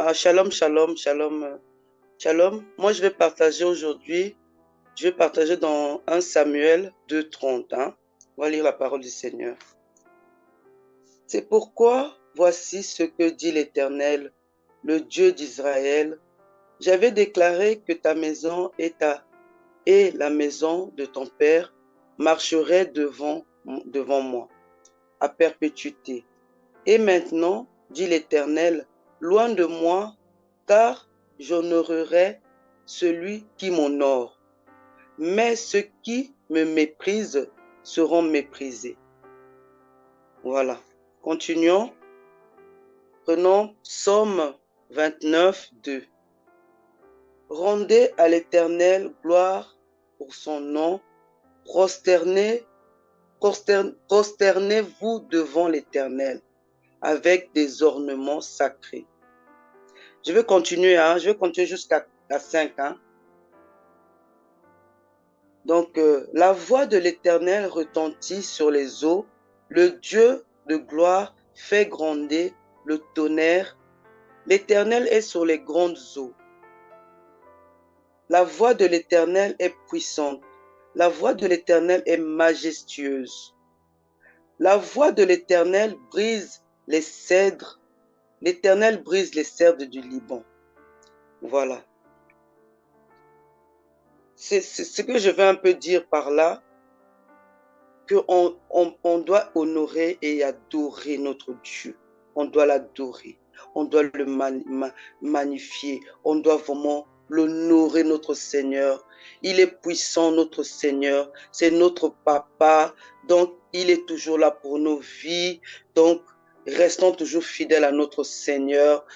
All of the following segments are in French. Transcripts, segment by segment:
Shalom, shalom, shalom, shalom. Moi, je vais partager dans 1 Samuel 2:30. On va lire la parole du Seigneur. C'est pourquoi, voici ce que dit l'Éternel, le Dieu d'Israël. J'avais déclaré que ta maison et la maison de ton père marcheraient devant moi, à perpétuité. Et maintenant, dit l'Éternel, loin de moi, car j'honorerai celui qui m'honore. Mais ceux qui me méprisent seront méprisés. Voilà. Continuons. Prenons Psaume 29, 2. Rendez à l'Éternel gloire pour son nom. Prosternez-vous devant l'Éternel avec des ornements sacrés. Je vais continuer jusqu'à 5. Donc, la voix de l'Éternel retentit sur les eaux. Le Dieu de gloire fait gronder le tonnerre. L'Éternel est sur les grandes eaux. La voix de l'Éternel est puissante. La voix de l'Éternel est majestueuse. La voix de l'Éternel brise les cèdres. L'Éternel brise les cèdres du Liban. Voilà. C'est ce que je veux un peu dire par là, qu'on doit honorer et adorer notre Dieu. On doit l'adorer. On doit le magnifier. On doit vraiment l'honorer, notre Seigneur. Il est puissant, notre Seigneur. C'est notre papa. Donc, il est toujours là pour nos vies. Donc, restons toujours fidèles à notre Seigneur.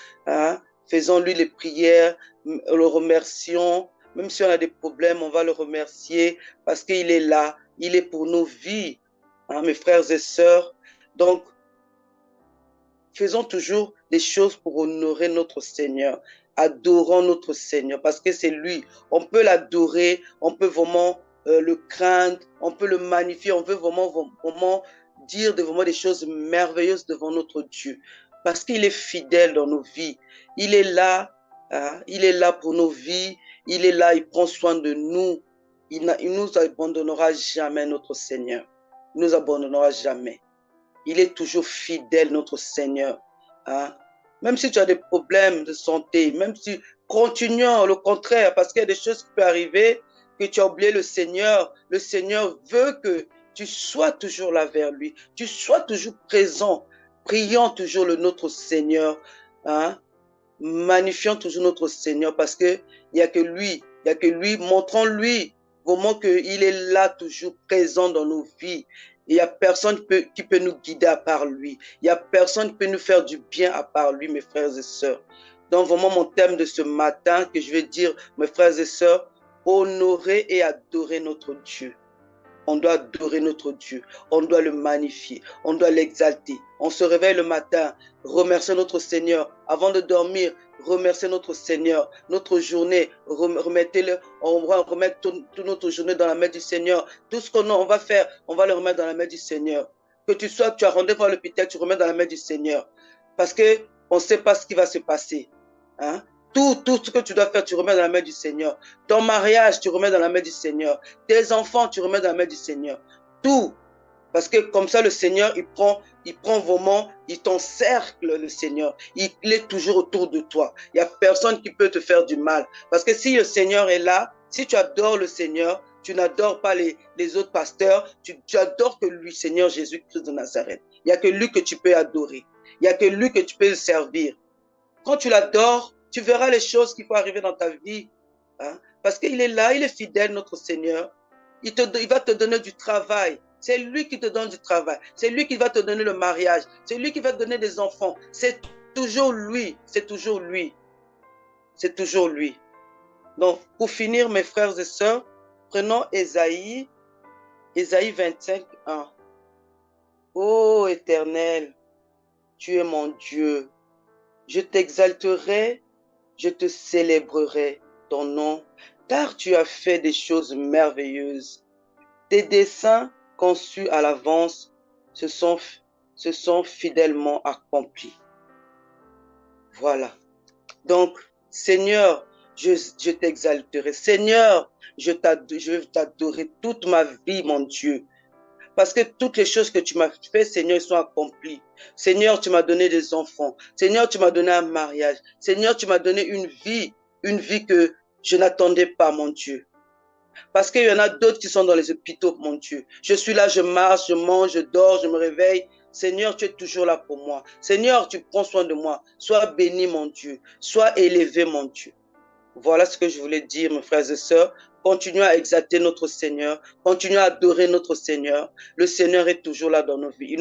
Faisons-lui les prières. Le remercions. Même si on a des problèmes, on va le remercier parce qu'il est là. Il est pour nos vies, mes frères et sœurs. Donc, faisons toujours des choses pour honorer notre Seigneur. Adorons notre Seigneur parce que c'est lui. On peut l'adorer, on peut vraiment le craindre, on peut le magnifier, on peut vraiment dire vraiment des choses merveilleuses devant notre Dieu. Parce qu'il est fidèle dans nos vies. Il est là, il est là pour nos vies. Il est là, il prend soin de nous. Il ne nous abandonnera jamais, notre Seigneur. Il ne nous abandonnera jamais. Il est toujours fidèle, notre Seigneur. Même si tu as des problèmes de santé, même si continuons le contraire, parce qu'il y a des choses qui peuvent arriver, que tu as oublié le Seigneur. Le Seigneur veut que tu sois toujours là vers lui. Tu sois toujours présent. Prions toujours notre Seigneur. Magnifions toujours notre Seigneur parce qu'il n'y a que lui. Il n'y a que lui. Montrons-lui vraiment qu'il est là toujours présent dans nos vies. Il n'y a personne qui peut nous guider à part lui. Il n'y a personne qui peut nous faire du bien à part lui, mes frères et sœurs. Donc vraiment mon thème de ce matin que je vais dire, mes frères et sœurs, honorer et adorer notre Dieu. On doit adorer notre Dieu, on doit le magnifier, on doit l'exalter. On se réveille le matin, remercier notre Seigneur. Avant de dormir, remercier notre Seigneur. Notre journée, remettez-le, on va remettre toute notre journée dans la main du Seigneur. Tout ce qu'on va faire, on va le remettre dans la main du Seigneur. Que tu as rendez-vous à l'hôpital, tu remets dans la main du Seigneur. Parce qu'on ne sait pas ce qui va se passer. Tout ce que tu dois faire, tu remets dans la main du Seigneur. Ton mariage, tu remets dans la main du Seigneur. Tes enfants, tu remets dans la main du Seigneur. Tout. Parce que comme ça, le Seigneur, il prend vraiment, il t'encercle, le Seigneur. Il est toujours autour de toi. Il n'y a personne qui peut te faire du mal. Parce que si le Seigneur est là, si tu adores le Seigneur, tu n'adores pas les autres pasteurs, tu adores que lui, Seigneur Jésus-Christ de Nazareth. Il n'y a que lui que tu peux adorer. Il n'y a que lui que tu peux servir. Quand tu l'adores, tu verras les choses qui vont arriver dans ta vie. Parce qu'il est là, il est fidèle, notre Seigneur. Il va te donner du travail. C'est lui qui te donne du travail. C'est lui qui va te donner le mariage. C'est lui qui va te donner des enfants. C'est toujours lui. C'est toujours lui. C'est toujours lui. Donc, pour finir, mes frères et sœurs, prenons Ésaïe 25, 1. Ô Éternel, tu es mon Dieu. Je t'exalterai, je te célébrerai ton nom, car tu as fait des choses merveilleuses. Tes desseins conçus à l'avance se sont fidèlement accomplis. Voilà. Donc, Seigneur, je t'exalterai. Seigneur, je vais t'adorer toute ma vie, mon Dieu. Parce que toutes les choses que tu m'as fait, Seigneur, sont accomplies. Seigneur, tu m'as donné des enfants. Seigneur, tu m'as donné un mariage. Seigneur, tu m'as donné une vie que je n'attendais pas, mon Dieu. Parce qu'il y en a d'autres qui sont dans les hôpitaux, mon Dieu. Je suis là, je marche, je mange, je dors, je me réveille. Seigneur, tu es toujours là pour moi. Seigneur, tu prends soin de moi. Sois béni, mon Dieu. Sois élevé, mon Dieu. Voilà ce que je voulais dire, mes frères et sœurs. Continuons à exalter notre Seigneur. Continuons à adorer notre Seigneur. Le Seigneur est toujours là dans nos vies.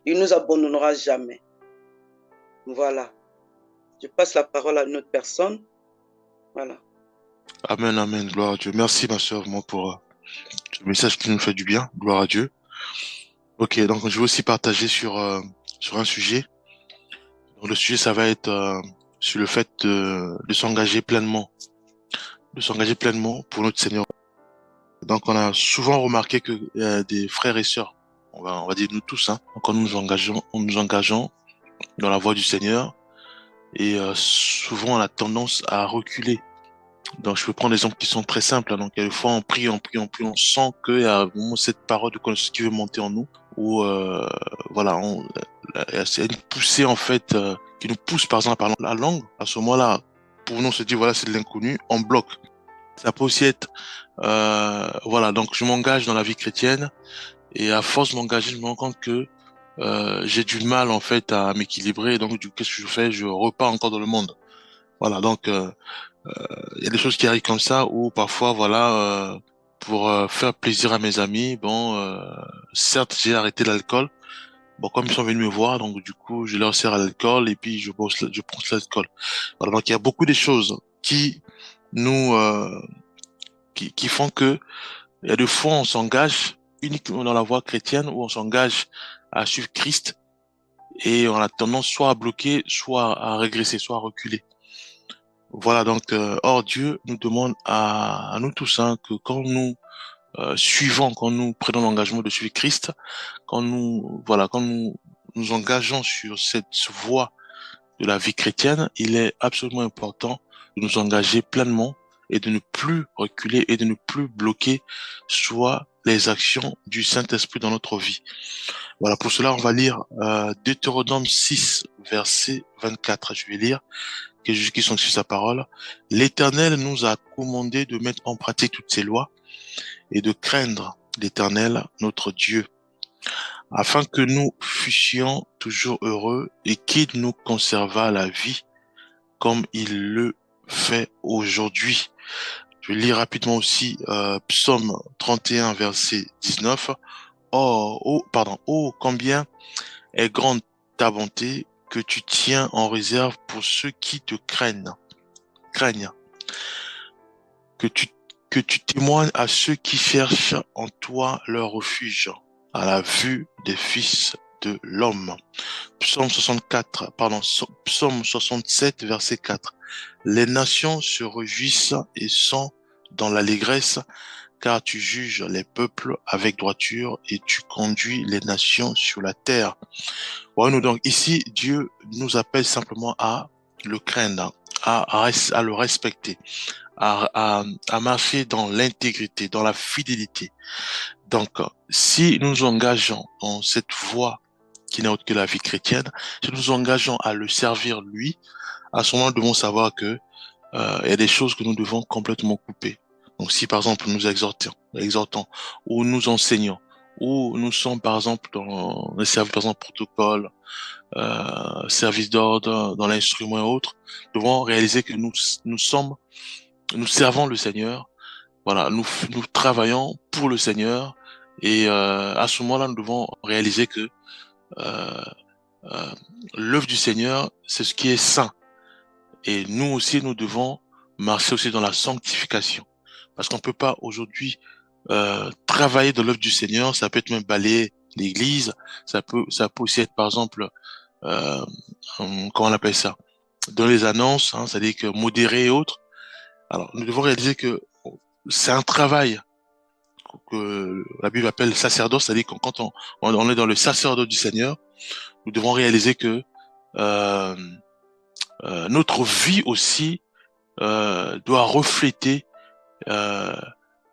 Il nous abandonnera jamais. Voilà. Je passe la parole à une autre personne. Voilà. Amen, amen, gloire à Dieu. Merci, ma sœur, vraiment, pour ce message qui nous fait du bien. Gloire à Dieu. Ok, donc je vais aussi partager sur un sujet. Donc, le sujet, ça va être sur le fait de s'engager pleinement. De s'engager pleinement pour notre Seigneur. Donc, on a souvent remarqué que des frères et sœurs, on va dire nous tous, hein, quand nous nous engageons dans la voie du Seigneur, et souvent on a tendance à reculer. Donc, je peux prendre des exemples qui sont très simples, hein. Donc, il y a des fois, on sent qu'il y a vraiment cette parole de connaissance qui veut monter en nous, où, voilà, c'est une poussée, en fait, qui nous pousse, par exemple, à parler la langue. À ce moment-là, pour nous, on se dit, voilà, c'est de l'inconnu, on bloque. Ça peut aussi être, voilà, donc je m'engage dans la vie chrétienne, et à force de m'engager, je me rends compte que j'ai du mal, en fait, à m'équilibrer. Donc, qu'est-ce que je fais? Je repars encore dans le monde. Voilà, donc, il y a des choses qui arrivent comme ça où parfois, voilà, pour faire plaisir à mes amis, bon, certes, j'ai arrêté l'alcool. Bon, comme ils sont venus me voir, donc du coup, je leur sers à l'alcool et puis je prends l'alcool. Voilà, donc il y a beaucoup de choses qui nous, qui font que il y a des fois on s'engage uniquement dans la voie chrétienne où on s'engage à suivre Christ et on a tendance soit à bloquer, soit à régresser, soit à reculer. Voilà, donc, or Dieu nous demande à nous tous, hein, que quand nous suivons, quand nous prenons l'engagement de suivre Christ, quand nous nous engageons sur cette voie de la vie chrétienne, il est absolument important de nous engager pleinement et de ne plus reculer et de ne plus bloquer soit les actions du Saint-Esprit dans notre vie. Voilà, pour cela, on va lire Deutéronome 6, verset 24. Je vais lire que Jésus qui sont sur sa parole. L'Éternel nous a commandé de mettre en pratique toutes ces lois et de craindre l'Éternel, notre Dieu, afin que nous fussions toujours heureux et qu'il nous conservât la vie comme il le fait aujourd'hui. Je lis rapidement aussi Psaume 31, verset 19. Oh, combien est grande ta bonté que tu tiens en réserve pour ceux qui te craignent, que tu témoignes à ceux qui cherchent en toi leur refuge, à la vue des fils de l'homme. Psaume 67, verset 4. Les nations se réjouissent et sont dans l'allégresse, car tu juges les peuples avec droiture et tu conduis les nations sur la terre. Voilà, donc ici, Dieu nous appelle simplement à le craindre, à le respecter, à marcher dans l'intégrité, dans la fidélité. Donc, si nous nous engageons dans cette voie qui n'est autre que la vie chrétienne, si nous nous engageons à le servir lui, à ce moment, nous devons savoir que il y a des choses que nous devons complètement couper. Donc, si par exemple nous exhortons, ou nous enseignons, ou nous sommes par exemple dans les services, par exemple protocole, service d'ordre, dans l'instrument et autres, nous devons réaliser que nous servons le Seigneur. Voilà, nous travaillons pour le Seigneur, et à ce moment-là, nous devons réaliser que euh, euh, l'œuvre du Seigneur, c'est ce qui est saint. Et nous aussi, nous devons marcher aussi dans la sanctification. Parce qu'on peut pas aujourd'hui travailler dans l'œuvre du Seigneur. Ça peut être même balayer l'église. Ça peut aussi être, par exemple, euh, comment on appelle ça? Dans les annonces, hein, c'est-à-dire que modérer et autres. Alors, nous devons réaliser que c'est un travail que la Bible appelle sacerdoce, c'est-à-dire que quand on est dans le sacerdoce du Seigneur, nous devons réaliser que euh, notre vie aussi doit refléter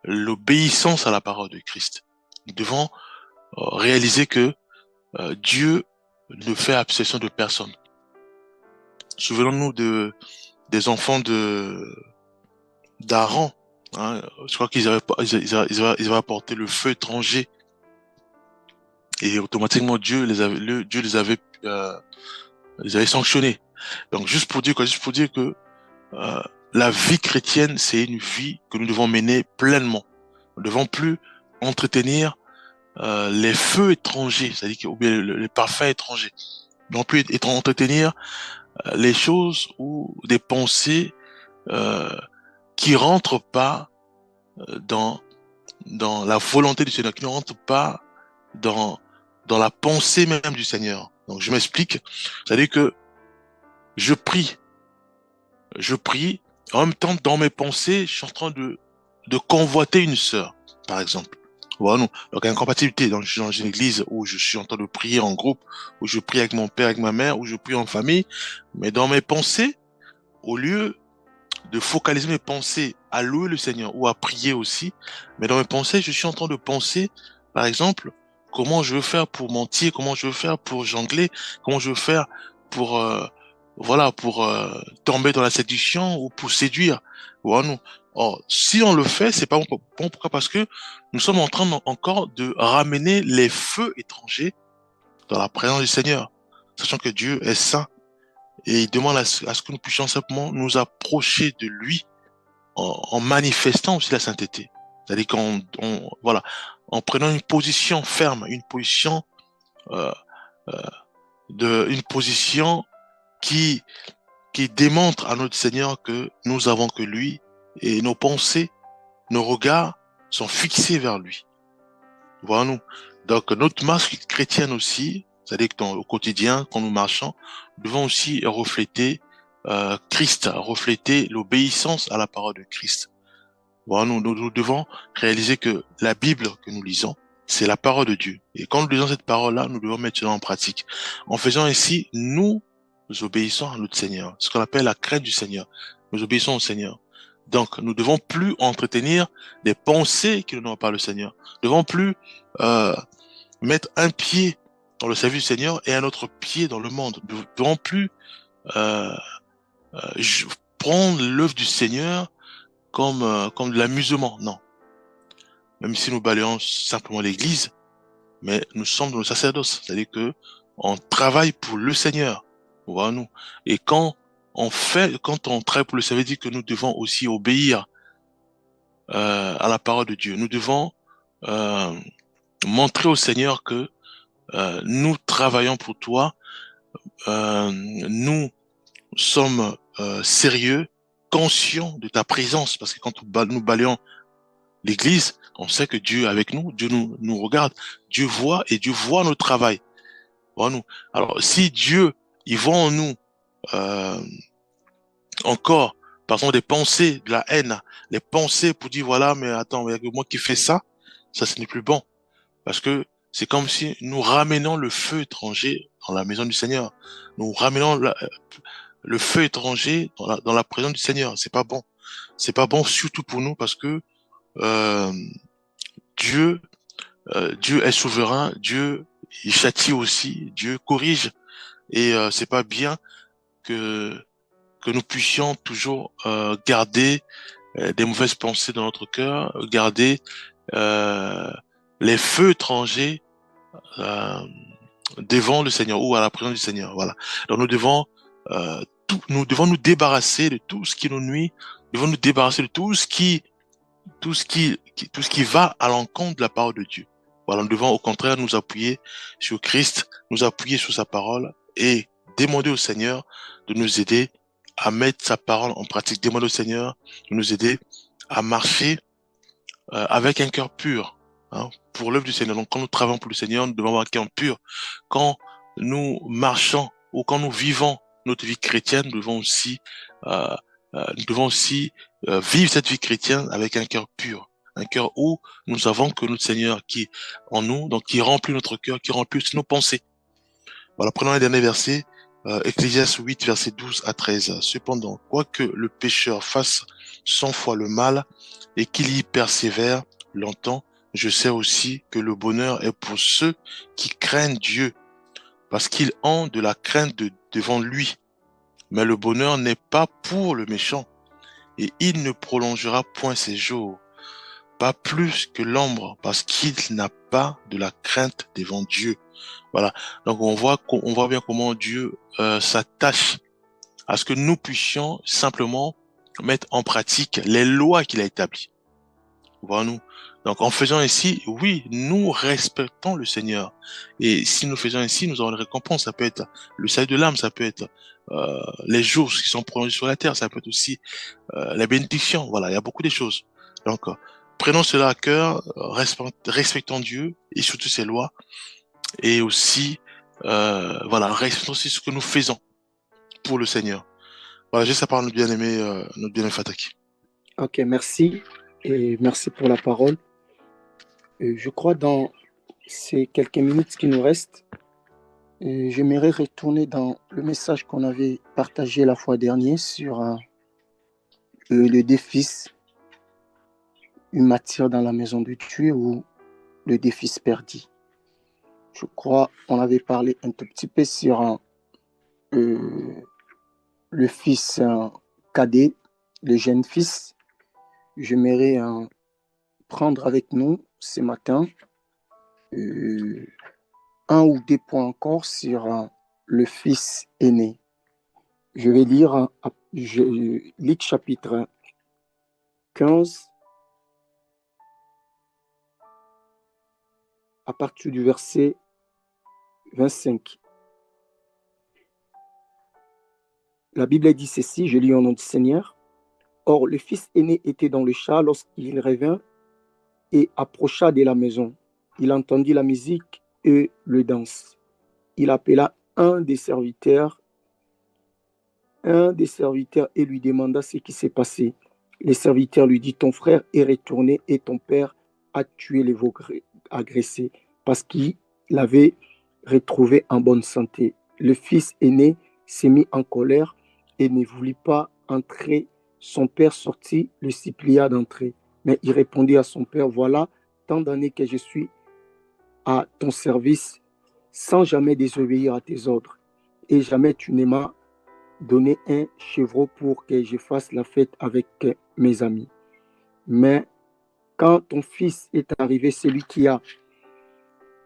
l'obéissance à la parole de Christ. Nous devons réaliser que Dieu ne fait abstraction de personne. Souvenons-nous des enfants d'Aaron. Hein, je crois qu'ils avaient apporté le feu étranger et automatiquement Dieu les avait sanctionnés. Donc juste pour dire que la vie chrétienne, c'est une vie que nous devons mener pleinement. Nous ne devons plus entretenir les feux étrangers, c'est-à-dire ou bien les parfums étrangers. Nous ne devons plus entretenir les choses ou des pensées qui rentrent pas dans la volonté du Seigneur, qui ne rentrent pas dans la pensée même du Seigneur. Donc je m'explique, c'est-à-dire que je prie, en même temps dans mes pensées, je suis en train de convoiter une sœur, par exemple. Voilà, non. Donc, il y a une compatibilité. Donc, je suis dans une église où je suis en train de prier en groupe, où je prie avec mon père, avec ma mère, où je prie en famille. Mais dans mes pensées, au lieu de focaliser mes pensées à louer le Seigneur ou à prier aussi, mais dans mes pensées, je suis en train de penser, par exemple, comment je veux faire pour mentir, comment je veux faire pour jongler, comment je veux faire pour, pour tomber dans la séduction ou pour séduire. Voilà, non. Or, si on le fait, c'est pas bon. Pourquoi? Parce que nous sommes en train encore de ramener les feux étrangers dans la présence du Seigneur, sachant que Dieu est saint et il demande à ce que nous puissions simplement nous approcher de lui en manifestant aussi la sainteté. C'est-à-dire en prenant une position ferme, une position euh, une position qui démontre à notre Seigneur que nous avons que lui et nos pensées, nos regards sont fixés vers lui. Voilà nous. Donc notre marche chrétienne aussi, c'est-à-dire que au quotidien, quand nous marchons, nous devons aussi refléter Christ, refléter l'obéissance à la parole de Christ. Voilà, nous devons réaliser que la Bible que nous lisons, c'est la parole de Dieu. Et quand nous lisons cette parole-là, nous devons mettre cela en pratique. En faisant ainsi, nous obéissons à notre Seigneur, ce qu'on appelle la crainte du Seigneur. Nous obéissons au Seigneur. Donc, nous devons plus entretenir des pensées qui ne n'ont pas le Seigneur. Nous devons plus mettre un pied dans le service du Seigneur et un autre pied dans le monde. Nous devons plus euh, prendre l'œuvre du Seigneur comme de l'amusement. Non. Même si nous balayons simplement l'église, mais nous sommes dans le sacerdoce. C'est-à-dire que on travaille pour le Seigneur. Voilà nous. Et quand on travaille pour le Seigneur, ça veut dire que nous devons aussi obéir à la parole de Dieu. Nous devons montrer au Seigneur que nous travaillons pour toi, nous sommes sérieux, conscients de ta présence, parce que quand nous balayons l'église, on sait que Dieu est avec nous, Dieu nous regarde, Dieu voit et Dieu voit notre travail. Voit nous. Alors si Dieu, il voit en nous encore, par exemple, des pensées, de la haine, les pensées pour dire voilà, mais attends, il y a que moi qui fais ça, ce n'est plus bon. Parce que c'est comme si nous ramenons le feu étranger dans la maison du Seigneur. Nous ramenons le feu étranger dans la présence du Seigneur. C'est pas bon. C'est pas bon surtout pour nous parce que euh, Dieu est souverain. Dieu il châtie aussi. Dieu corrige. Et c'est pas bien que nous puissions toujours garder des mauvaises pensées dans notre cœur, garder les feux étrangers devant le Seigneur ou à la présence du Seigneur. Voilà. Donc nous devons nous débarrasser de tout ce qui nous nuit. Nous devons nous débarrasser de tout ce qui va à l'encontre de la parole de Dieu. Voilà, nous devons au contraire nous appuyer sur Christ, nous appuyer sur sa parole et demander au Seigneur de nous aider à mettre sa parole en pratique. Demander au Seigneur de nous aider à marcher avec un cœur pur, hein, pour l'œuvre du Seigneur. Donc, quand nous travaillons pour le Seigneur, nous devons avoir un cœur pur. Quand nous marchons ou quand nous vivons notre vie chrétienne, nous devons aussi vivre cette vie chrétienne avec un cœur pur. Un cœur où nous savons que notre Seigneur qui est en nous, donc qui remplit notre cœur, qui remplit aussi nos pensées. Voilà, prenons les derniers versets Ecclésiaste 8, verset 12 à 13. Cependant, quoique le pécheur fasse 100 fois le mal et qu'il y persévère longtemps, je sais aussi que le bonheur est pour ceux qui craignent Dieu, parce qu'ils ont de la crainte devant lui. Mais le bonheur n'est pas pour le méchant, et il ne prolongera point ses jours, pas plus que l'ombre, parce qu'il n'a pas de la crainte devant Dieu. Voilà. Donc on voit bien comment Dieu s'attache à ce que nous puissions simplement mettre en pratique les lois qu'il a établies. Voyons-nous. Donc en faisant ainsi, oui, nous respectons le Seigneur. Et si nous faisons ainsi, nous aurons une récompense. Ça peut être le salut de l'âme, ça peut être les jours qui sont prolongés sur la terre, ça peut être aussi les bénédictions. Voilà, il y a beaucoup de choses. Donc prenons cela à cœur, respectons Dieu et surtout ses lois. Et aussi, voilà, respectons aussi ce que nous faisons pour le Seigneur. Voilà, juste à part notre bien-aimé Fataki. Ok, merci. Et merci pour la parole. Je crois dans ces quelques minutes qui nous restent, j'aimerais retourner dans le message qu'on avait partagé la fois dernière sur le défi, une matière dans la maison de Dieu ou le défi perdu. Je crois on avait parlé un tout petit peu sur le fils cadet, le jeune fils. J'aimerais prendre avec nous ce matin un ou deux points encore sur le fils aîné. Je vais lire Luc chapitre 15 à partir du verset 25. La Bible dit ceci, je lis au nom du Seigneur. Or, le fils aîné était dans le char lorsqu'il revint et approcha de la maison. Il entendit la musique et le danse. Il appela un des serviteurs et lui demanda ce qui s'est passé. Le serviteur lui dit, ton frère est retourné et ton père a tué les veaux agressés parce qu'il l'avait retrouvé en bonne santé. Le fils aîné s'est mis en colère et ne voulut pas entrer. Son père sortit, le supplia d'entrer. Mais il répondit à son père, voilà, tant d'années que je suis à ton service sans jamais désobéir à tes ordres. Et jamais tu ne m'as donné un chevreau pour que je fasse la fête avec mes amis. Mais quand ton fils est arrivé, celui qui a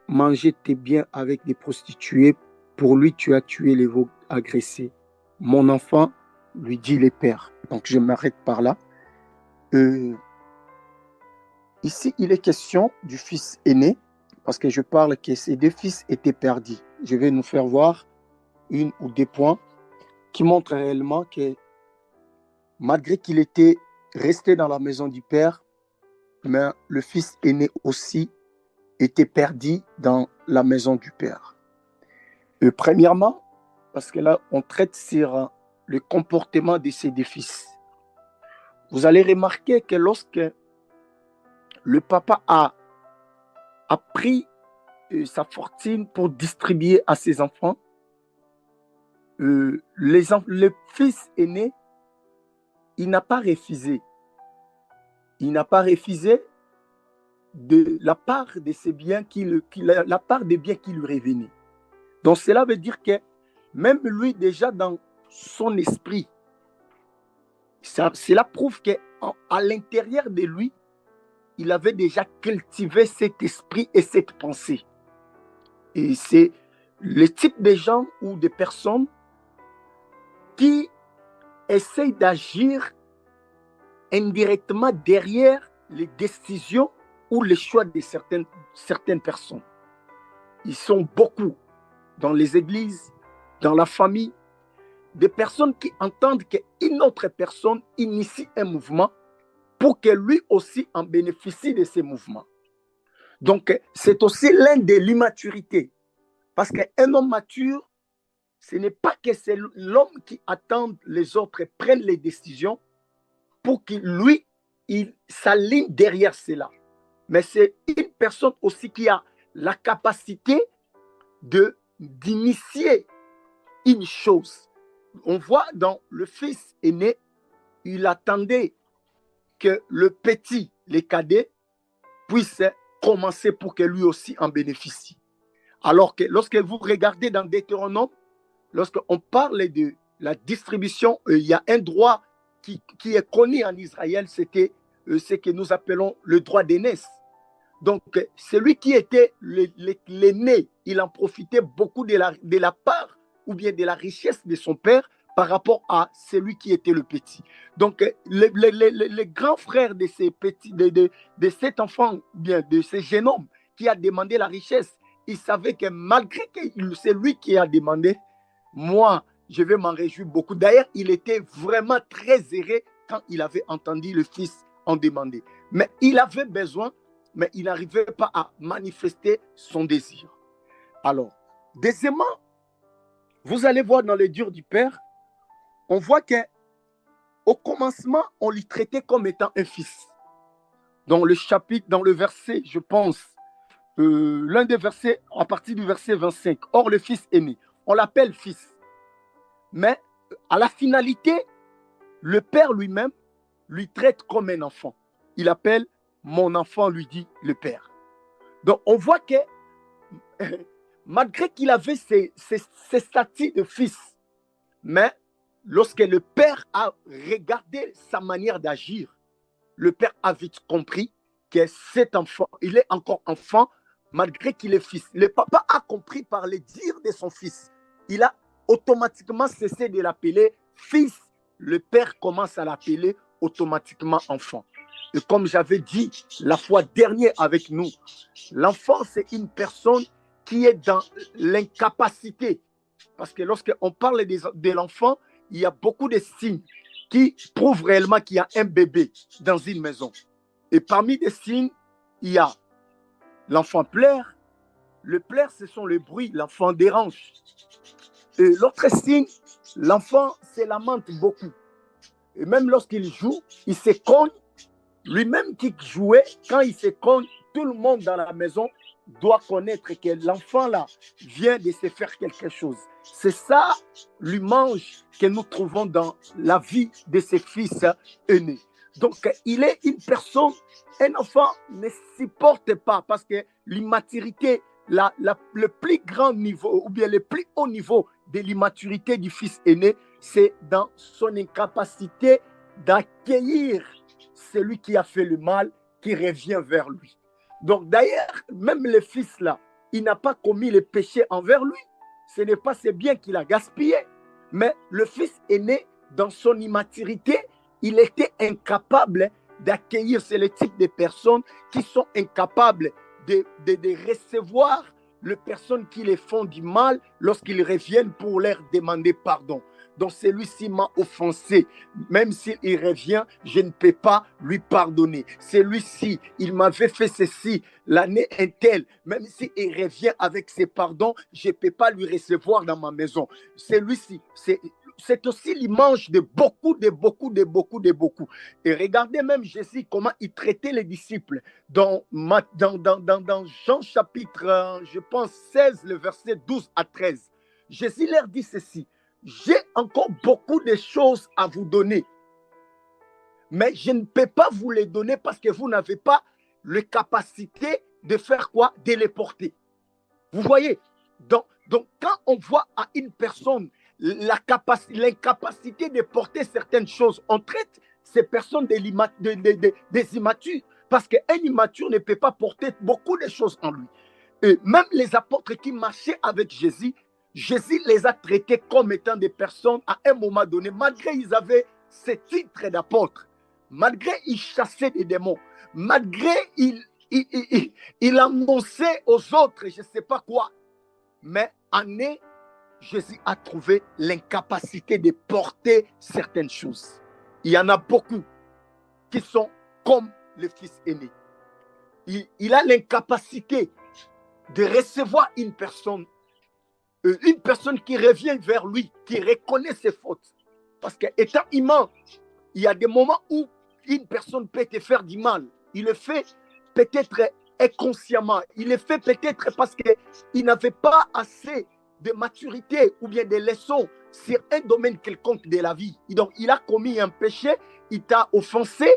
mangé tes biens avec des prostituées, pour lui tu as tué les veaux agressés. Mon enfant, lui dit le père. Donc je m'arrête par là. Ici, il est question du fils aîné, parce que je parle que ces deux fils étaient perdus. Je vais nous faire voir une ou deux points qui montrent réellement que malgré qu'il était resté dans la maison du père, mais le fils aîné aussi était perdu dans la maison du père. Premièrement, parce que là, on traite sur le comportement de ces deux fils. Vous allez remarquer que lorsque le papa a pris sa fortune pour distribuer à ses enfants, le fils aîné, il n'a pas refusé. Il n'a pas refusé de la part de ses biens, la part des biens qui lui revenaient. Donc cela veut dire que même lui déjà dans son esprit, cela prouve qu'à l'intérieur de lui, il avait déjà cultivé cet esprit et cette pensée. Et c'est le type de gens ou de personnes qui essayent d'agir indirectement derrière les décisions ou les choix de certaines personnes. Ils sont beaucoup dans les églises, dans la famille, des personnes qui entendent qu'une autre personne initie un mouvement pour que lui aussi en bénéficie de ces mouvements. Donc, c'est aussi l'un de l'immaturité. Parce qu'un homme mature, ce n'est pas que c'est l'homme qui attend les autres prennent les décisions pour qu'il, lui, il s'aligne derrière cela. Mais c'est une personne aussi qui a la capacité d'initier une chose. On voit dans le fils aîné, il attendait que le petit, les cadets, puisse commencer pour que lui aussi en bénéficie. Alors que lorsque vous regardez dans Deutéronome, lorsqu'on parle de la distribution, il y a un droit qui est connu en Israël, c'était ce que nous appelons le droit d'aînesse. Donc, celui qui était l'aîné, il en profitait beaucoup de la part ou bien de la richesse de son père par rapport à celui qui était le petit. Donc, le grand frère de ces petits, de cet enfant, bien de ce jeune homme qui a demandé la richesse, il savait que malgré que c'est lui qui a demandé, moi, je vais m'en réjouir beaucoup. D'ailleurs, il était vraiment très heureux quand il avait entendu le fils en demander. Mais il avait besoin, mais il n'arrivait pas à manifester son désir. Alors, deuxièmement, vous allez voir dans les durs du Père, on voit qu'au commencement, on l'y traitait comme étant un fils. Dans le chapitre, dans le verset, je pense, l'un des versets, à partir du verset 25, or le fils aîné, on l'appelle fils. Mais à la finalité, le Père lui-même lui traite comme un enfant. Il appelle mon enfant, lui dit le Père. Donc on voit que malgré qu'il avait ses statuts de fils, mais lorsque le Père a regardé sa manière d'agir, le Père a vite compris que cet enfant, il est encore enfant, malgré qu'il est fils. Le papa a compris par les dires de son fils. Il a automatiquement cessé de l'appeler fils. Le Père commence à l'appeler automatiquement enfant. Et comme j'avais dit la fois dernière avec nous, l'enfant, c'est une personne qui est dans l'incapacité. Parce que lorsqu'on parle de l'enfant, il y a beaucoup de signes qui prouvent réellement qu'il y a un bébé dans une maison. Et parmi les signes, il y a l'enfant pleure. Le pleur, ce sont les bruits, l'enfant dérange. Et l'autre signe, l'enfant se lamente beaucoup. Et même lorsqu'il joue, il se cogne. Lui-même qui jouait, quand il se cogne, tout le monde dans la maison doit connaître que l'enfant là vient de se faire quelque chose. C'est ça l'image que nous trouvons dans la vie de ses fils aînés. Donc, il est une personne, un enfant ne supporte pas parce que l'immaturité, le plus grand niveau ou bien le plus haut niveau de l'immaturité du fils aîné, c'est dans son incapacité d'accueillir celui qui a fait le mal, qui revient vers lui. Donc d'ailleurs, même le fils là, il n'a pas commis le péché envers lui. Ce n'est pas ses biens qu'il a gaspillé. Mais le fils aîné, dans son immaturité, il était incapable d'accueillir. C'est le type de personnes qui sont incapables de recevoir les personnes qui les font du mal lorsqu'ils reviennent pour leur demander pardon. Donc celui-ci m'a offensé, même s'il revient, je ne peux pas lui pardonner. Celui-ci, il m'avait fait ceci l'année telle, même s'il revient avec ses pardons, je ne peux pas lui recevoir dans ma maison. Celui-ci, c'est aussi l'image de beaucoup. Et regardez même Jésus, comment il traitait les disciples. Dans Jean chapitre, je pense, 16, le verset 12 à 13. Jésus leur dit ceci. J'ai encore beaucoup de choses à vous donner, mais je ne peux pas vous les donner parce que vous n'avez pas la capacité de faire quoi? De les porter. Vous voyez? Donc quand on voit à une personne l'incapacité de porter certaines choses, on traite ces personnes des immatures parce qu'un immature ne peut pas porter beaucoup de choses en lui. Et même les apôtres qui marchaient avec Jésus les a traités comme étant des personnes à un moment donné, malgré qu'ils avaient ce titre d'apôtre, malgré qu'ils chassaient des démons, malgré ils annonçaient aux autres, je ne sais pas quoi, mais Jésus a trouvé l'incapacité de porter certaines choses. Il y en a beaucoup qui sont comme le fils aîné. Il a l'incapacité de recevoir une personne qui revient vers lui, qui reconnaît ses fautes. Parce qu'étant humain, il y a des moments où une personne peut te faire du mal. Il le fait peut-être inconsciemment. Il le fait peut-être parce qu'il n'avait pas assez de maturité ou bien des leçons sur un domaine quelconque de la vie. Donc, il a commis un péché, il t'a offensé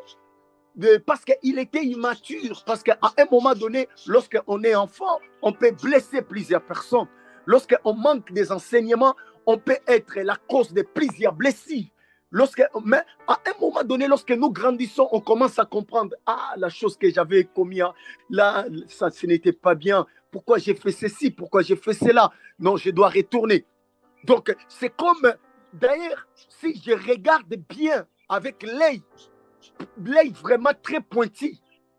parce qu'il était immature. Parce qu'à un moment donné, lorsqu'on est enfant, on peut blesser plusieurs personnes. Lorsqu'on manque des enseignements, on peut être la cause de plusieurs blessures. Mais à un moment donné, lorsque nous grandissons, on commence à comprendre, la chose que j'avais commise, là, ça, ce n'était pas bien. Pourquoi j'ai fait ceci? Pourquoi j'ai fait cela? Non, je dois retourner. Donc, c'est comme, d'ailleurs, si je regarde bien avec l'œil vraiment très pointu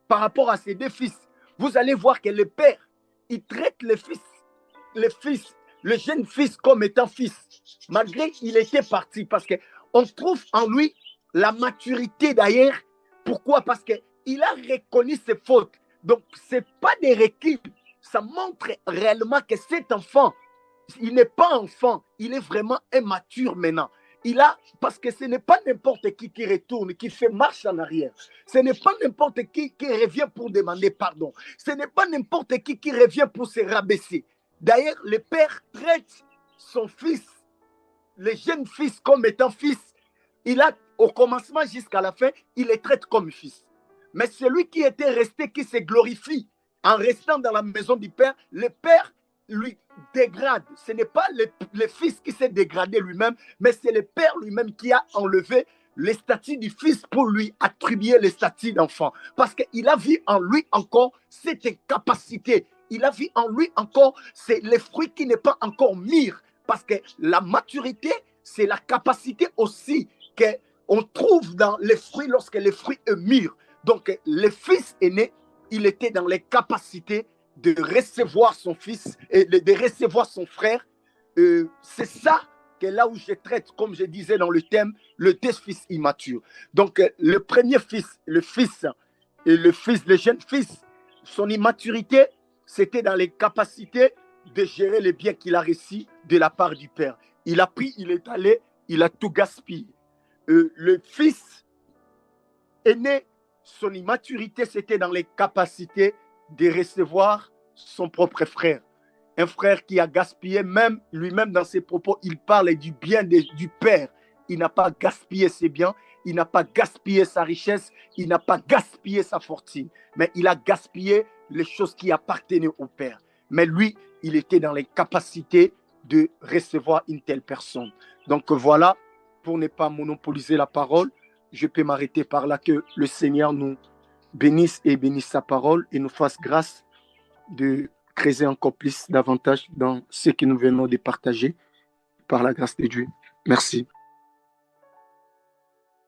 par rapport à ses deux fils, vous allez voir que le père, il traite le jeune fils comme étant fils, malgré qu'il était parti, parce qu'on trouve en lui la maturité d'ailleurs. Pourquoi? Parce qu'il a reconnu ses fautes. Donc, ce n'est pas des reculs. Ça montre réellement que cet enfant, il n'est pas enfant, il est vraiment immature maintenant. Parce que ce n'est pas n'importe qui retourne, qui fait marche en arrière. Ce n'est pas n'importe qui revient pour demander pardon. Ce n'est pas n'importe qui revient pour se rabaisser. D'ailleurs, le père traite son fils, le jeune fils, comme étant fils. Au commencement jusqu'à la fin, il les traite comme fils. Mais celui qui était resté, qui se glorifie en restant dans la maison du père, le père lui dégrade. Ce n'est pas le fils qui s'est dégradé lui-même, mais c'est le père lui-même qui a enlevé le statut du fils pour lui attribuer le statut d'enfant. Parce qu'il a vu en lui encore cette capacité. Il a vu en lui encore le fruit qui n'est pas encore mûr. Parce que la maturité, c'est la capacité aussi qu'on trouve dans les fruits lorsque les fruits est mûr. Donc, le fils aîné, il était dans les capacités de recevoir son fils et de recevoir son frère. C'est ça que là où je traite, comme je disais dans le thème, le deux fils immatures. Donc, le premier fils, le jeune fils, son immaturité, c'était dans les capacités de gérer les biens qu'il a reçus de la part du père. Il a pris, il est allé, il a tout gaspillé. Le fils aîné, son immaturité, c'était dans les capacités de recevoir son propre frère. Un frère qui a gaspillé, même lui-même dans ses propos, il parle du bien du père. Il n'a pas gaspillé ses biens, il n'a pas gaspillé sa richesse, il n'a pas gaspillé sa fortune, mais il a gaspillé les choses qui appartenaient au père. Mais lui, il était dans les capacités de recevoir une telle personne. Donc voilà, pour ne pas monopoliser la parole, je peux m'arrêter par là. Que le Seigneur nous bénisse et bénisse sa parole et nous fasse grâce de creuser encore plus davantage dans ce que nous venons de partager par la grâce de Dieu. Merci.